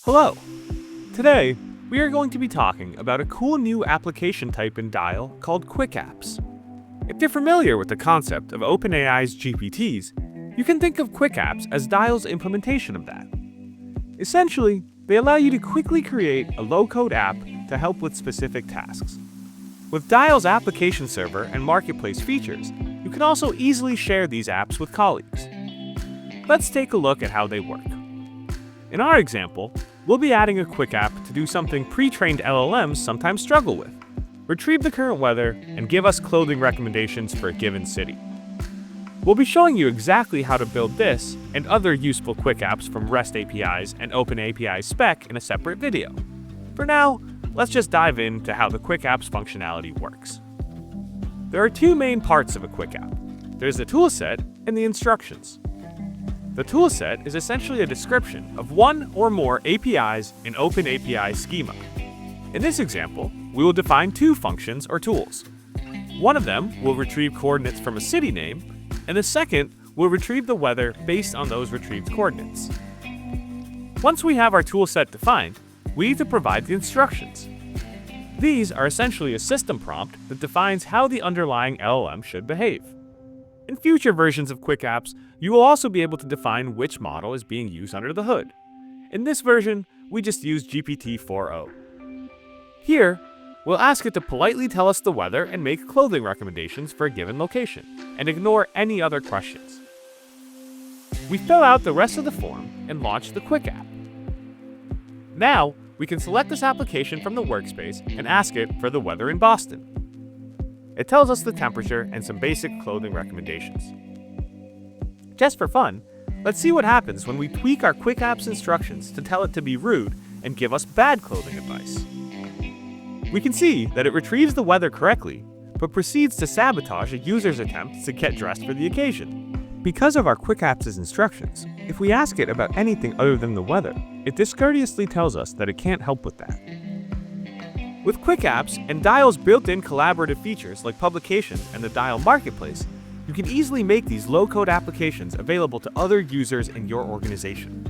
Hello! Today, we are going to be talking about a cool new application type in Dial called Quick Apps. If you're familiar with the concept of OpenAI's GPTs, you can think of Quick Apps as Dial's implementation of that. Essentially, they allow you to quickly create a low-code app to help with specific tasks. With Dial's application server and marketplace features, you can also easily share these apps with colleagues. Let's take a look at how they work. In our example, we'll be adding a quick app to do something pre-trained LLMs sometimes struggle with: retrieve the current weather and give us clothing recommendations for a given city. We'll be showing you exactly how to build this and other useful quick apps from REST APIs and OpenAI spec in a separate video. For now, let's just dive into how the quick apps functionality works. There are two main parts of a quick app. There's the toolset and the instructions. The toolset is essentially a description of one or more APIs in OpenAI schema. In this example, we will define two functions or tools. One of them will retrieve coordinates from a city name, and the second will retrieve the weather based on those retrieved coordinates. Once we have our toolset defined, we need to provide the instructions. These are essentially a system prompt that defines how the underlying LLM should behave. In future versions of Quick Apps, you will also be able to define which model is being used under the hood. In this version, we just use GPT 4o. Here, we'll ask it to politely tell us the weather and make clothing recommendations for a given location, and ignore any other questions. We fill out the rest of the form and launch the Quick App. Now, we can select this application from the workspace and ask it for the weather in Boston. It tells us the temperature and some basic clothing recommendations. Just for fun, let's see what happens when we tweak our Quick Apps instructions to tell it to be rude and give us bad clothing advice. We can see that it retrieves the weather correctly, but proceeds to sabotage a user's attempt to get dressed for the occasion. Because of our Quick Apps' instructions, if we ask it about anything other than the weather, it discourteously tells us that it can't help with that. With Quick Apps and Dial's built-in collaborative features like publication and the Dial Marketplace, you can easily make these low-code applications available to other users in your organization.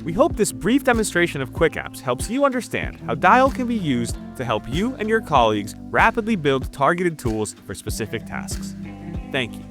We hope this brief demonstration of Quick Apps helps you understand how Dial can be used to help you and your colleagues rapidly build targeted tools for specific tasks. Thank you.